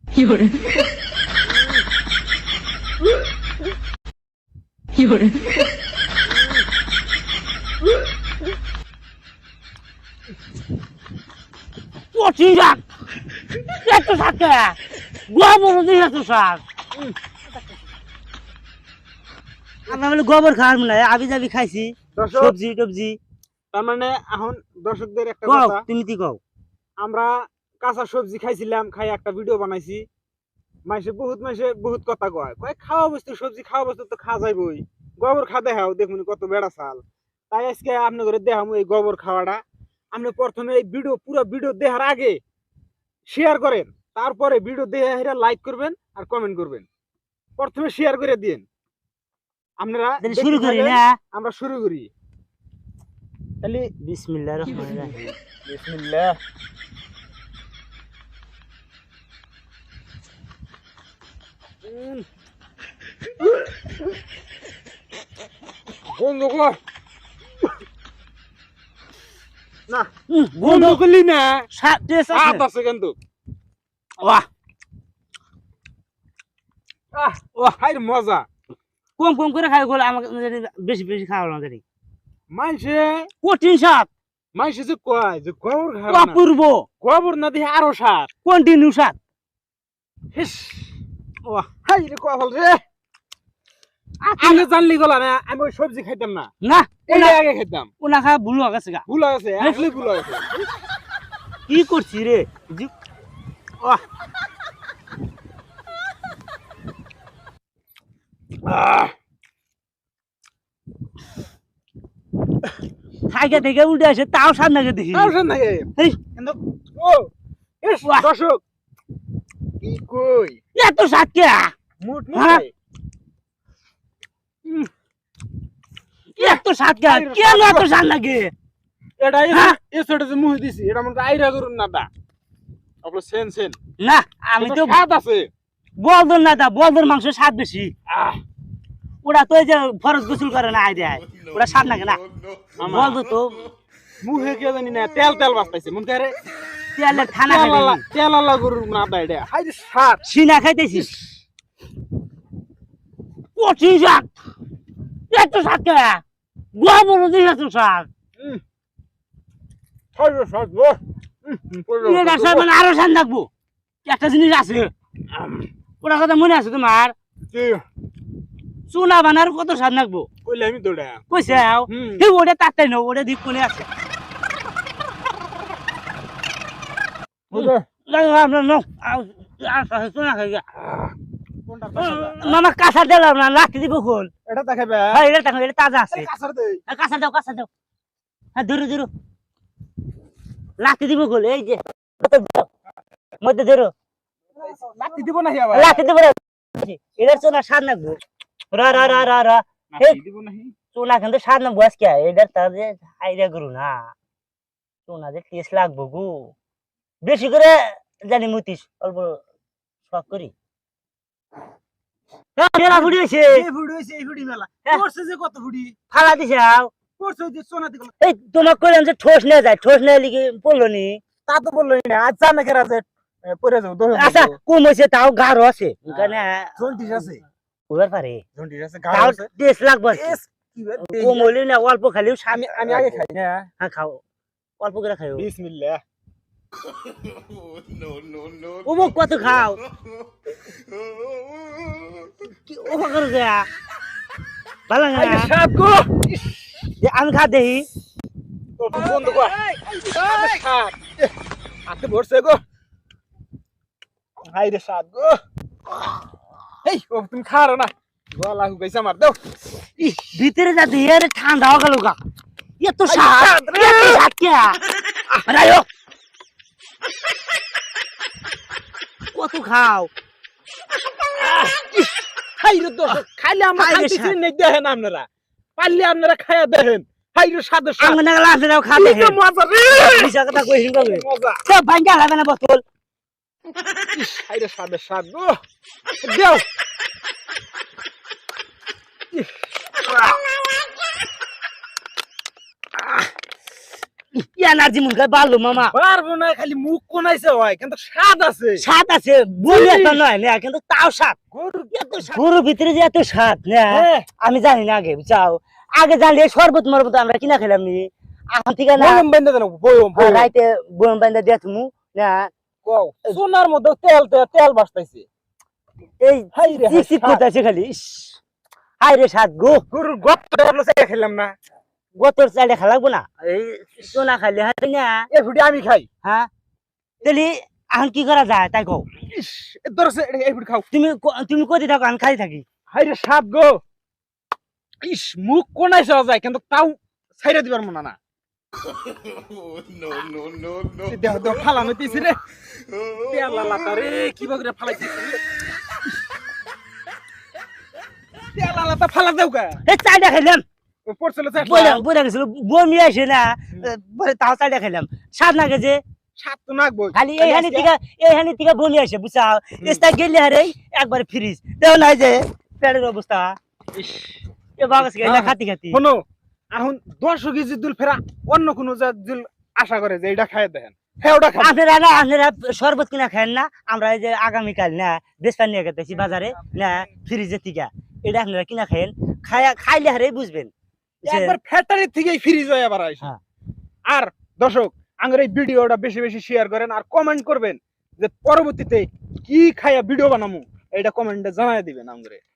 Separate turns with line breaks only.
有人，有人，
我听着，这啥个？我不是这是啥？আমরা বলে গোবর খাওয়ার মনে হয় আবি যাবি খাইছি
দর্শক
সবজি টবজি
তার মানে এখন দর্শকদের একটা
কও
কথা,
তুমি কি কও
আমরা কাঁচা সবজি খাইছিলাম, খাই একটা ভিডিও বানাইছি। মাইসে বহুত কথা কয়, কয় খাওয়া বস্তু সবজি খাওয়া বস্তু তো খাওয়া যাইবই, গোবর খা দেখাও দেখুন কত বেড়া চাল। তাই আজকে আপনার ঘরে দেখাম এই গোবর খাওয়াটা। আপনি প্রথমে এই ভিডিও পুরো ভিডিও দেখার আগে শেয়ার করেন, তারপরে ভিডিও দেখে লাইক করবেন আর কমেন্ট করবেন। প্রথমে শেয়ার করে দিন। আপনারা
তাহলে শুরু করি না
আমরা শুরু করি তাহলে।
বিসমিল্লাহির রহমানির রহিম
বিসমিল্লাহ। বন্ধ কর না, বন্ধ করলি না,
সাত টেস্ট
হাত
আছে
আছে কিন্তু।
বাহ
হাই মজা।
কম কম করে খাই গেল আমাকে বেশি বেশি খাওয়া না জানি
মাইসে
কঠিন সাত
মাইসে যে কয় যে গোবর খাবে না,
অপূর্ব
গোবর না দিয়ে আরো সার।
কন্টিনিউ সাত
হিস, ও হাই রে কপাল রে। আমি জানলি গলা না, আমি ওই সবজি খাইতাম না,
না
এটা আগে খাইতাম।
ওনা খা ভুল হয়ে গেছে গা
ভুল হয়েছে, আসলে ভুল হয়েছে।
কি করছি রে
আহ আহ
খাইকে থেকে উল্টে আসে তাও সাত নাকি দেখি
টেনশন নাই
এই,
কিন্তু ও ইস
বাহ।
দর্শক কি কই
এত সাত কে
মুট
হ্যাঁ?
মুট
এত সাত কে কেন এত সাত লাগে
এটা
হ্যাঁ?
এই ছোটে যে মুহ দিছি, এটা মনে আইরা করুন না দা আপনি সেন সেন
না আমি তো
স্বাদ আছে।
বলদর না দা বলদর মাংস স্বাদ বেশি
আহ
ওরা তো এই যে ফরজ গোসল করে না আই দেয় ওরা স্বাদ লাগে না
মামা,
বলদর তো
মুহে কে জানি না তেল তেল বাস্তাইছে মন করে
তেলের খানা
তেল আলা
খাইতেছি
তেল আলা গরুর না দা এটা হাই রে স্বাদ।
সিনা খাইতেছি কঠিন শাক এত শাক কে গোয়া বড় দিয়ে এত শাক
হাই রে স্বাদ গো।
এটা সব মানে আরো শাক রাখবো একটা জিনিস আছে ওটা কথা মনে আছে তোমার চুনা বানার কত স্বাদ রাখবো
কইলে আমি তোড়া
কইছে
হুম।
ওটা তাড়াতাড়ি নো ওটা দিক কোনে আছে মামা কাঁচা দিলাম না লাঠি দিব কোন
এটা দেখাবে
হ্যাঁ এটা দেখো এটা তাজা আছে
কাছার দে
হ্যাঁ, কাঁচা দাও হ্যাঁ ধরো ধরো লাঠি দিব কোন এই যে মধ্যে ধরো
লাঠি দিব না হিয়া ভাই,
লাঠি দিব এটার চোনা স্বাদ নাকবো রা রা রা রা রা
লাঠি দিব না হি
চোনা কিন্তু স্বাদ নাকবো আজকে এটার তার যে আইডিয়া করু না চোনা যে টেস্ট লাগবো গো বেশি করে জানি মুতিস অল্প শখ করি মেলা ফুটি হয়েছে
এই ফুড়ি হইছে এই ফুড়ি মেলা
হ্যাঁ।
করছে যে কত ফুড়ি
ফালা দিছে
করছে ওই যে সোনা দিকে
এই তোমাকে কইলাম যে ঠোস নিয়ে যায় ঠোস নিয়ে লিখে পড়লো নি
তা তো বললো না আজ জানা কেরা যে পরে যাও দোহে
আচ্ছা কম হয়েছে তাও গাঢ় আছে ওখানে
জন্টিস আছে
ওবার পারে
জন্টিস আছে
তাও
গাও আছে
টেস্ট লাগবে
এস কি বে
কম হইলে না অল্প খালিও
আমি আগে খাই না
হ্যাঁ খাও অল্প করে খাও
বিসমিল্লাহ
অমুক কত খাও কি অবাক করে দেয়া ভালো লাগে
আরে
না
সাপ গো
যে আমি খা দেখি
তো বন্ধ কর সাপ আতে বসে গো হাই রে সাপ গো এই ও তুমি খারো না গলা হুকাইছে আমার দাও
ইহ, ভিতরে যা দিয়ে আরে ঠান্ডা হয়ে গেল গা এত
আরে
স্বাদ
স্বাদ রে।
এত স্বাদ কে রায়ো কত খাও
হাই রে দর্শক খাইলে আমরা
হাই রে
খাইতেছি
সাপ।
নেই দেখেন আপনারা, পারলে আপনারা খাইয়া দেখেন। হাই রে সাদে সাপ
আঙ্গনা গলা আছে দাও খা দেখে
মজা রে
মিশা কথা কইছিস কবে
মজা।
সব ভাঙ্গা লাগে না বোতল
হাই রে সাদে সাপ গো দেও
এনার্জি মুখে বাড়লো মামা।
পারবো না, খালি মুখ কোনাইছে হয় কিন্তু স্বাদ আছে।
স্বাদ আছে বলি একটা নয় না, কিন্তু তাও স্বাদ।
গরুর এত স্বাদ।
গরুর ভিতরে যে এত স্বাদ না,
হ্যাঁ,
আমি জানি না আগে, বুঝাও। আগে জানলে শরবত মরবত আমরা কিনা খেলাম নি, এখন থেকে না।
বয়ম বেঁধে দেন, বয়ম বয়ম।
রাইতে বয়ম বান্ধা দিয়ে তুমি না,
কও, সোনার মধ্যে তেল বাসতাইছে।
এই
হাই রে, হাই
চিকচিক
স্বাদ।
করতেছে খালি। ইস, হাই রে স্বাদ গো।
গরুর গপ্ত চাই খেলাম না।
গতর চাইলে খা লাগবো না, এই সোনা খাইলে হাতে না।
এ ফুটি আমি খাই।
হ্যাঁ, তাহলে এখন কি করা যায় তাই কও।
ইস, এ ধরছে, এই ফুটি খাও।
তুমি কতি থাকো, আমি খাই থাকি।
হাই রে স্বাদ গো। ইস, মুখ কোনাইছে যায় কিন্তু তাও ছাইরা দিবার মনে না। দেহ দেহ ফালানো দিছি রে। তেলা লাতা রে, কি বগরে ফালাইছিস রে। তেলা লাতা ফালা দেও কা।
এই চাইটা খাইলাম,
ও পড়ছিল চাই।
বলে গেছিল বমি আসে না, পরে তাও চাইটা খাইলাম। স্বাদ লাগে যে,
স্বাদ তো নাকবো।
খালি এইখানি থেকে বমি আসে, বুঝাও। এস্তা গেলে হারে একবার ফ্রিজ দেও নাই যে পেটের অবস্থা।
ইস,
এ বাগাস গেলে খাতি খাতি।
শোনো, এখন 10 কেজি দুল ফেরা অন্য কোনো দুল আশা করে যে এটা খাই দেখেন। হ্যাঁ, ওটা খাই।
আপনারা শরবত কিনা খান না, আমরা এই যে আগামীকাল না বেসপান নিয়ে গেতেছি বাজারে না, ফ্রিজের থেকে এটা আপনারা কিনা খাইন, খাইলে হারে বুঝবেন যে-
একবার ফ্যাক্টরি থেকেই ফ্রিজ হয়ে আবার আইছে।
হ্যাঁ।
আর দর্শক, আমার এই ভিডিওটা বেশি বেশি শেয়ার করেন আর কমেন্ট করবেন যে পরবর্তীতে কি খাইয়া ভিডিও বানামু, এটা কমেন্টে জানাই দিবেন আমাদের।